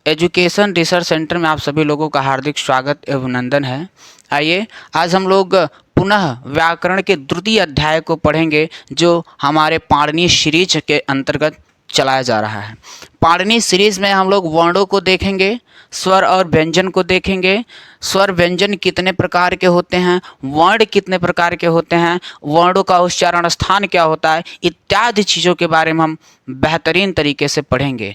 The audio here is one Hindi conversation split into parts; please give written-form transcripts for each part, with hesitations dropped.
एजुकेशन रिसर्च सेंटर में आप सभी लोगों का हार्दिक स्वागत एवं अभिनंदन है। आइए आज हम लोग पुनः व्याकरण के द्वितीय अध्याय को पढ़ेंगे, जो हमारे पाणिनि सीरीज के अंतर्गत चलाया जा रहा है। पाणिनि सीरीज में हम लोग वर्णों को देखेंगे, स्वर और व्यंजन को देखेंगे। स्वर व्यंजन कितने प्रकार के होते हैं, वर्ण कितने प्रकार के होते हैं, वर्णों का उच्चारण स्थान क्या होता है, इत्यादि चीज़ों के बारे में हम बेहतरीन तरीके से पढ़ेंगे।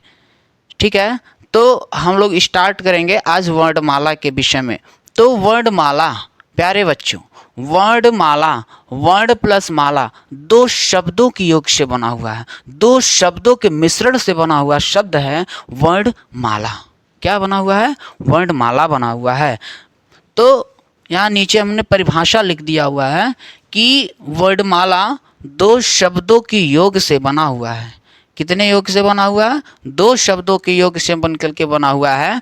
ठीक है, तो हम लोग स्टार्ट करेंगे आज वर्णमाला के विषय में। तो वर्णमाला प्यारे बच्चों, वर्णमाला वर्ण प्लस माला दो शब्दों की योग से बना हुआ है, दो शब्दों के मिश्रण से बना हुआ शब्द है वर्णमाला। क्या बना हुआ है? वर्णमाला बना हुआ है। तो यहाँ नीचे हमने परिभाषा लिख दिया हुआ है कि वर्णमाला दो शब्दों की योग से बना हुआ है। कितने योग से बना हुआ है? दो शब्दों के योग से बन करके बना हुआ है।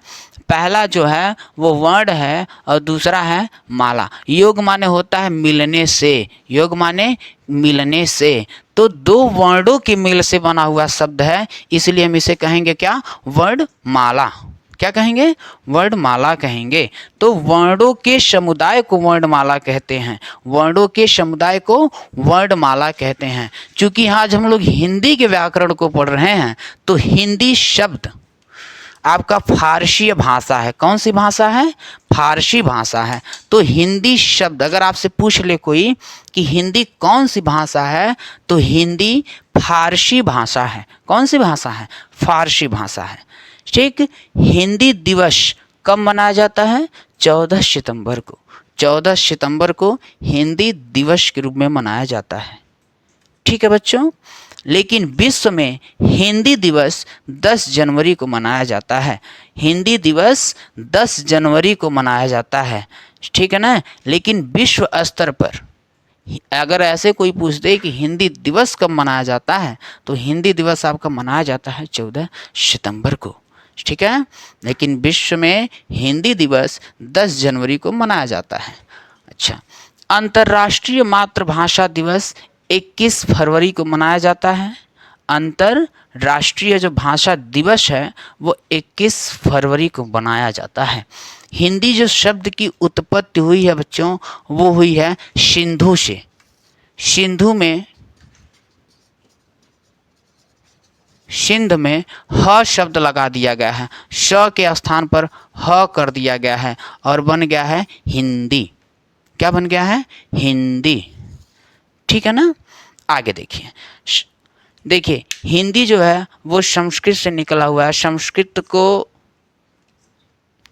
पहला जो है वो वर्ण है और दूसरा है माला। योग माने होता है मिलने से, योग माने मिलने से। तो दो वर्णों के मिल से बना हुआ शब्द है, इसलिए हम इसे कहेंगे क्या? वर्णमाला। क्या कहेंगे? वर्णमाला कहेंगे। तो वर्णों के समुदाय को वर्णमाला कहते हैं, वर्णों के समुदाय को वर्णमाला कहते हैं। चूंकि आज हम लोग हिंदी के व्याकरण को पढ़ रहे हैं, तो हिंदी शब्द आपका फारसी भाषा है। कौन सी भाषा है? फारसी भाषा है। तो हिंदी शब्द अगर आपसे पूछ ले कोई कि हिंदी कौन सी भाषा है, तो हिंदी फारसी भाषा है। कौन सी भाषा है? फारसी भाषा है। ठीक। हिंदी दिवस कब मनाया जाता है? 14 सितंबर को। 14 सितंबर को हिंदी दिवस के रूप में मनाया जाता है। ठीक है बच्चों। लेकिन विश्व में हिंदी दिवस 10 जनवरी को मनाया जाता है। हिंदी दिवस 10 जनवरी को मनाया जाता है। ठीक है ना। लेकिन विश्व स्तर पर अगर ऐसे कोई पूछ दे कि हिंदी दिवस कब मनाया जाता है, तो हिंदी दिवस आपका मनाया जाता है 14 सितंबर को। ठीक है। लेकिन विश्व में हिंदी दिवस 10 जनवरी को मनाया जाता है। अच्छा, अंतर्राष्ट्रीय मातृभाषा दिवस 21 फरवरी को मनाया जाता है। अंतर्राष्ट्रीय जो भाषा दिवस है वो 21 फरवरी को मनाया जाता है। हिंदी जो शब्द की उत्पत्ति हुई है बच्चों, वो हुई है सिंधु से। सिंधु में, सिंध में ह शब्द लगा दिया गया है, श के स्थान पर ह कर दिया गया है और बन गया है हिंदी। क्या बन गया है? हिंदी। ठीक है ना। आगे देखिए, देखिए हिंदी जो है वो संस्कृत से निकला हुआ है। संस्कृत को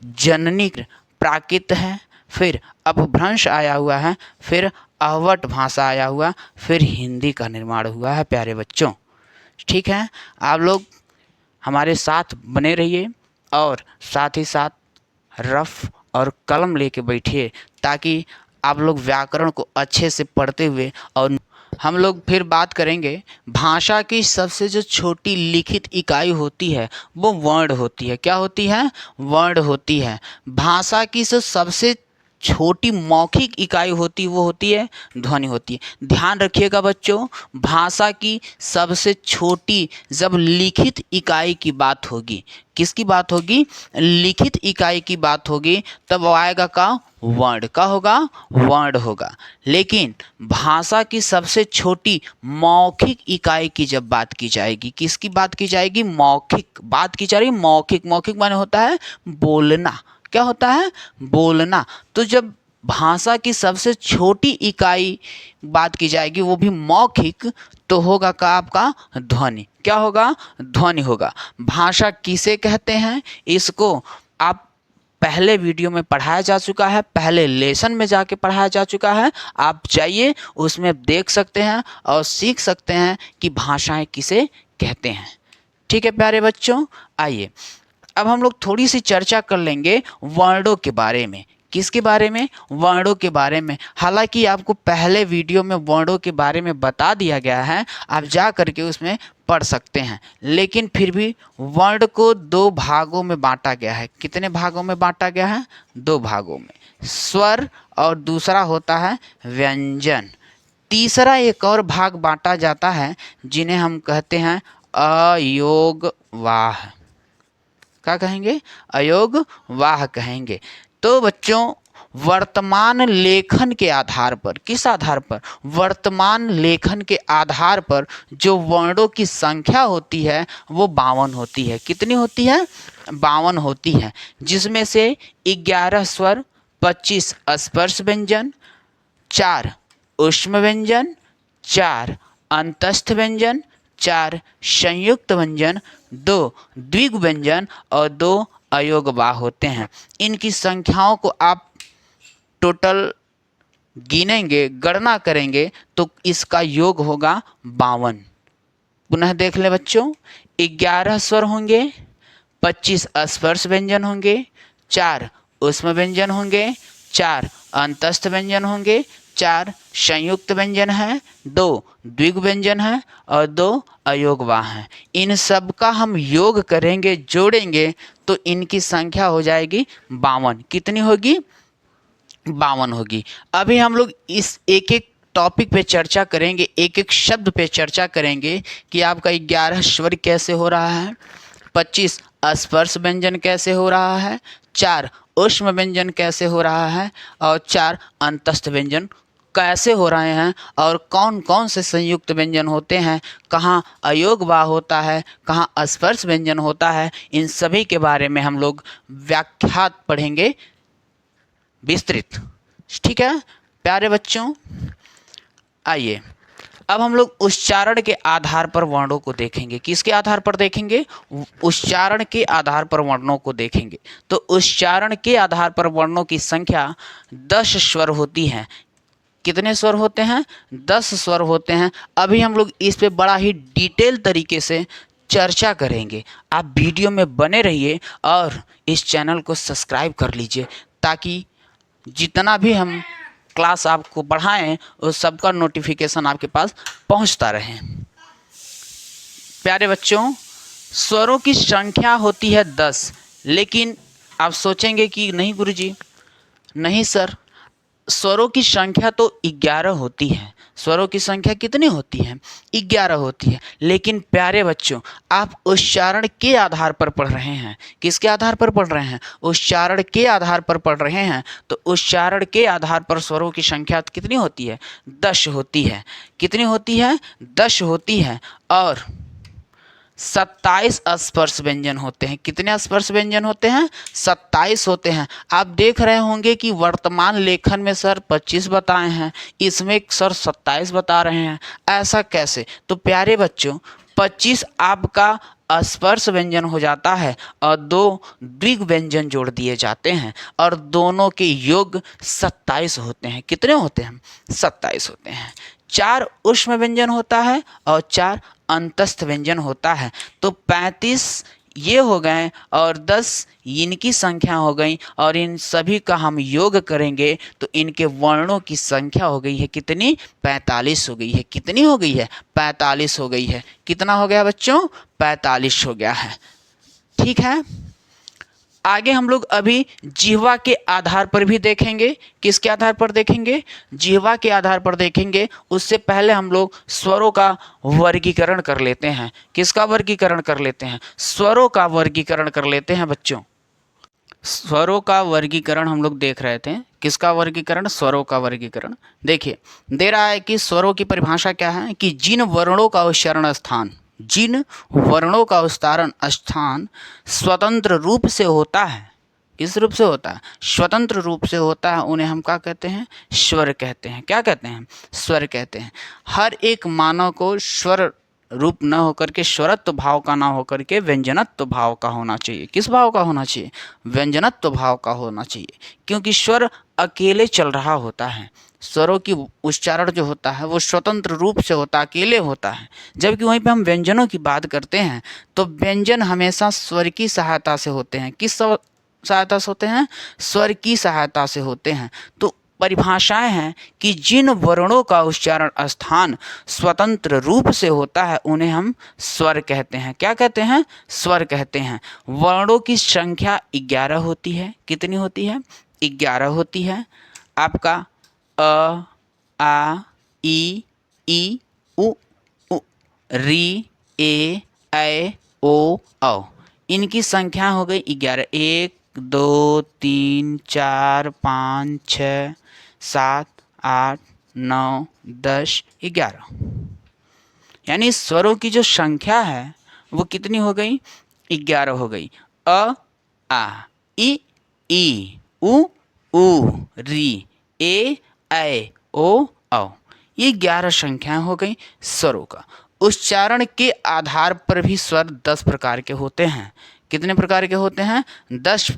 जननी प्राकृत है, फिर अपभ्रंश आया हुआ है, फिर अवट भाषा आया हुआ, फिर हिंदी का निर्माण हुआ है प्यारे बच्चों। ठीक है। आप लोग हमारे साथ बने रहिए और साथ ही साथ रफ और कलम लेके बैठिए, ताकि आप लोग व्याकरण को अच्छे से पढ़ते हुए। और हम लोग फिर बात करेंगे भाषा की सबसे जो छोटी लिखित इकाई होती है वो वर्ण होती है। क्या होती है? वर्ण होती है। भाषा की जो सबसे छोटी मौखिक इकाई होती वो होती है ध्वनि होती है। ध्यान रखिएगा बच्चों, भाषा की सबसे छोटी जब लिखित इकाई की बात होगी, किसकी बात होगी? लिखित इकाई की बात होगी, तब आएगा का? वर्ण। का होगा? वर्ण होगा। लेकिन भाषा की सबसे छोटी मौखिक इकाई की जब बात की जाएगी, किसकी बात की जाएगी? मौखिक बात की जा रही है। मौखिक, मौखिक माने होता है बोलना। क्या होता है? बोलना। तो जब भाषा की सबसे छोटी इकाई बात की जाएगी, वो भी मौखिक, तो होगा का आपका? ध्वनि। क्या होगा? ध्वनि होगा। भाषा किसे कहते हैं? इसको आप पहले वीडियो में पढ़ाया जा चुका है, पहले लेसन में जाके पढ़ाया जा चुका है। आप जाइए, उसमें देख सकते हैं और सीख सकते हैं कि भाषाएं किसे कहते हैं। ठीक है प्यारे बच्चों। आइए अब हम लोग थोड़ी सी चर्चा कर लेंगे वर्णों के बारे में। किसके बारे में? वर्णों के बारे में। हालांकि आपको पहले वीडियो में वर्णों के बारे में बता दिया गया है, आप जा करके उसमें पढ़ सकते हैं। लेकिन फिर भी वर्ण को दो भागों में बांटा गया है। कितने भागों में बांटा गया है? दो भागों में, स्वर और दूसरा होता है व्यंजन। तीसरा एक और भाग बांटा जाता है जिन्हें हम कहते हैं अयोगवाह। क्या कहेंगे? अयोगवाह कहेंगे। तो बच्चों वर्तमान लेखन के आधार पर, किस आधार पर? वर्तमान लेखन के आधार पर जो वर्णों की संख्या होती है वो 52 होती है। कितनी होती है? 52 होती है, जिसमें से 11 स्वर, 25 स्पर्श व्यंजन, 4 ऊष्म व्यंजन, 4 अंतस्थ व्यंजन, 4 संयुक्त व्यंजन, 2 द्विग व्यंजन और 2 अयोगवाह होते हैं। इनकी संख्याओं को आप टोटल गिनेंगे, गणना करेंगे तो इसका योग होगा 52। पुनः देख ले बच्चों, 11 स्वर होंगे, 25 स्पर्श व्यंजन होंगे, 4 ऊष्म व्यंजन होंगे, 4 अंतस्थ व्यंजन होंगे, 4 संयुक्त व्यंजन है, 2 द्विग व्यंजन है और 2 अयोगवाह हैं। इन सब का हम योग करेंगे, जोड़ेंगे तो इनकी संख्या हो जाएगी 52। कितनी होगी? 52 होगी। अभी हम लोग इस एक एक टॉपिक पे चर्चा करेंगे, एक एक शब्द पे चर्चा करेंगे कि आपका 11 स्वर कैसे हो रहा है, 25 स्पर्श व्यंजन कैसे हो रहा है, 4 ऊष्म व्यंजन कैसे हो रहा है और 4 अंतस्थ व्यंजन कैसे हो रहे हैं और कौन कौन से संयुक्त व्यंजन होते हैं, कहाँ अयोगवाह होता है, कहाँ स्पर्श व्यंजन होता है। इन सभी के बारे में हम लोग व्याख्यात पढ़ेंगे विस्तृत। ठीक है प्यारे बच्चों, आइए अब हम लोग उच्चारण के आधार पर वर्णों को देखेंगे। किसके आधार पर देखेंगे? उच्चारण के आधार पर वर्णों को देखेंगे। तो उच्चारण के आधार पर वर्णों की संख्या 10 स्वर होती है। कितने स्वर होते हैं? 10 स्वर होते हैं। अभी हम लोग इस पे बड़ा ही डिटेल तरीके से चर्चा करेंगे। आप वीडियो में बने रहिए और इस चैनल को सब्सक्राइब कर लीजिए ताकि जितना भी हम क्लास आपको पढ़ाएं उस सबका नोटिफिकेशन आपके पास पहुंचता रहे। प्यारे बच्चों, स्वरों की संख्या होती है 10, लेकिन आप सोचेंगे कि नहीं गुरुजी, नहीं सर, स्वरों की संख्या तो 11 होती है। स्वरों की संख्या कितनी होती है? 11 होती है। लेकिन प्यारे बच्चों, आप उच्चारण के आधार पर पढ़ रहे हैं। किसके आधार पर पढ़ रहे हैं? उच्चारण के आधार पर पढ़ रहे हैं। तो उच्चारण के आधार पर स्वरों की संख्या कितनी होती है? 10 होती है। कितनी होती है? 10 होती है। और 27 स्पर्श व्यंजन होते हैं। कितने स्पर्श व्यंजन होते हैं? 27 होते हैं। आप देख रहे होंगे कि वर्तमान लेखन में सर 25 बताए हैं, इसमें सर 27 बता रहे हैं, ऐसा कैसे? तो प्यारे बच्चों, 25 आपका स्पर्श व्यंजन हो जाता है और 2 द्विग व्यंजन जोड़ दिए जाते हैं और दोनों के योग 27 होते हैं। कितने होते हैं? 27 होते हैं। 4 ऊष्म व्यंजन होता है और 4 अंतस्थ व्यंजन होता है। तो 35 ये हो गए और 10 इनकी संख्या हो गई और इन सभी का हम योग करेंगे तो इनके वर्णों की संख्या हो गई है कितनी? 45 हो गई है। कितनी हो गई है? 45 हो गई है। कितना हो गया बच्चों? 45 हो गया है। ठीक है, आगे हम लोग अभी जिह्वा के आधार पर भी देखेंगे। किसके आधार पर देखेंगे? जिह्वा के आधार पर देखेंगे। उससे पहले हम लोग स्वरों का वर्गीकरण कर लेते हैं। किसका वर्गीकरण कर लेते हैं? स्वरों का वर्गीकरण कर लेते हैं बच्चों। स्वरों का वर्गीकरण हम लोग देख रहे थे। किसका वर्गीकरण? स्वरों का वर्गीकरण। देखिए, दे रहा है कि स्वरों की परिभाषा क्या है कि जिन वर्णों का उच्चारण स्थान, जिन वर्णों का उच्चारण स्थान स्वतंत्र रूप से होता है। किस रूप से होता है? स्वतंत्र रूप से होता है, उन्हें हम क्या कहते हैं? स्वर कहते हैं। क्या कहते हैं? स्वर कहते हैं। हर एक मानव को स्वर रूप न होकर के, स्वरत्व भाव का ना होकर के व्यंजनत्व भाव का होना चाहिए। किस भाव का होना चाहिए? व्यंजनत्व भाव का होना चाहिए, क्योंकि स्वर अकेले चल रहा होता है। स्वरों की उच्चारण जो होता है वो स्वतंत्र रूप से होता है, अकेले होता है। जबकि वहीं पे हम व्यंजनों की बात करते हैं तो व्यंजन हमेशा स्वर की सहायता से होते हैं। किस सहायता से होते हैं? स्वर की सहायता से होते हैं। तो परिभाषाएं हैं कि जिन वर्णों का उच्चारण स्थान स्वतंत्र रूप से होता है उन्हें हम स्वर कहते हैं। क्या कहते हैं? स्वर कहते हैं। वर्णों की संख्या 11 होती है। कितनी होती है? 11 होती है। आपका अ, आ, ई, उ, री, ए, ऐ, ओ, औ, इनकी संख्या हो गई 11। 1 2 3 4 5 6 7 8 9 10 11। यानी स्वरों की जो संख्या है वो कितनी हो गई? 11 हो गई। अ आ इ ई उ ऊ री ए ऐ ओ औ, ये 11 संख्याएं हो गई स्वरों का। उच्चारण के आधार पर भी स्वर 10 प्रकार के होते हैं। कितने प्रकार के होते हैं? 10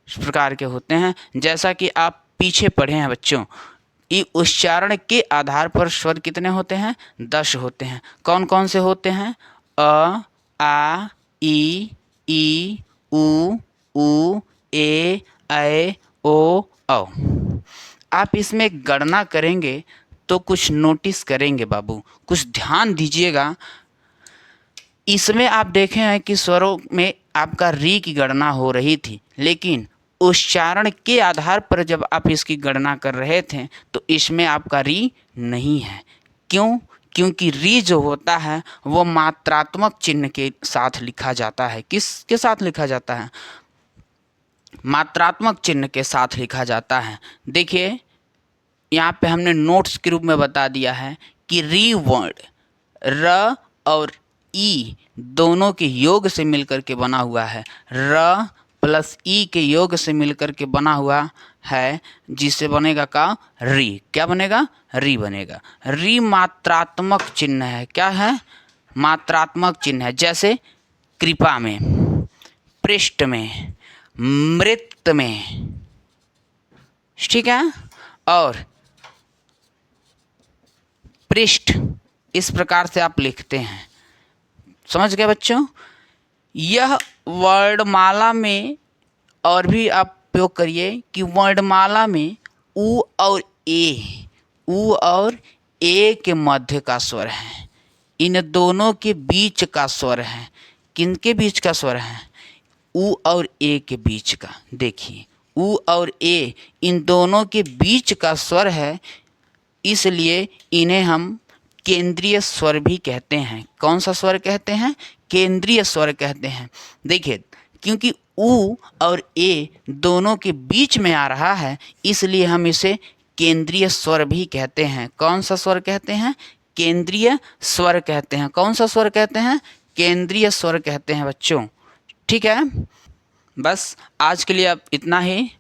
प्रकार के होते हैं। जैसा कि आप पीछे पढ़े हैं बच्चों, ये उच्चारण के आधार पर स्वर कितने होते हैं? 10 होते हैं। कौन कौन से होते हैं? अ आ ई उ ऊ ए ऐ ओ औ। आप इसमें गणना करेंगे तो कुछ नोटिस करेंगे बाबू, कुछ ध्यान दीजिएगा। इसमें आप देखे हैं कि स्वरों में आपका री की गणना हो रही थी, लेकिन उच्चारण के आधार पर जब आप इसकी गणना कर रहे थे तो इसमें आपका री नहीं है। क्यों? क्योंकि री जो होता है वो मात्रात्मक चिन्ह के साथ लिखा जाता है। किसके साथ लिखा जाता है? मात्रात्मक चिन्ह के साथ लिखा जाता है। देखिए यहाँ पे हमने नोट्स के रूप में बता दिया है कि री वर्ड र और ई दोनों के योग से मिलकर के बना हुआ है। र प्लस ई के योग से मिलकर के बना हुआ है, जिससे बनेगा का री। क्या बनेगा? री बनेगा। री मात्रात्मक चिन्ह है। क्या है? मात्रात्मक चिन्ह है। जैसे कृपा में, पृष्ठ में, मृत में, ठीक है, और पृष्ठ, इस प्रकार से आप लिखते हैं। समझ गए बच्चों? यह वर्णमाला में और भी आप उपयोग करिए कि वर्णमाला में उ और ए के मध्य का स्वर है। इन दोनों के बीच का स्वर है। किनके बीच का स्वर है? उ और ए के बीच का। देखिए उ और ए इन दोनों के बीच का स्वर है, इसलिए इन्हें हम केंद्रीय स्वर भी कहते हैं। कौन सा स्वर कहते हैं? केंद्रीय स्वर कहते हैं। देखिए क्योंकि उ और ए दोनों के बीच में आ रहा है, इसलिए हम इसे केंद्रीय स्वर भी कहते हैं। कौन सा स्वर कहते हैं? केंद्रीय स्वर कहते हैं। कौन सा स्वर कहते हैं? केंद्रीय स्वर कहते हैं बच्चों। ठीक है, बस आज के लिए अब इतना ही।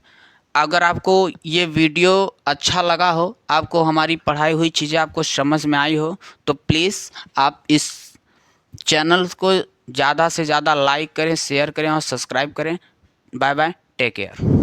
अगर आपको ये वीडियो अच्छा लगा हो, आपको हमारी पढ़ाई हुई चीज़ें आपको समझ में आई हो, तो प्लीज़ आप इस चैनल को ज़्यादा से ज़्यादा लाइक करें, शेयर करें और सब्सक्राइब करें। Bye bye, take care.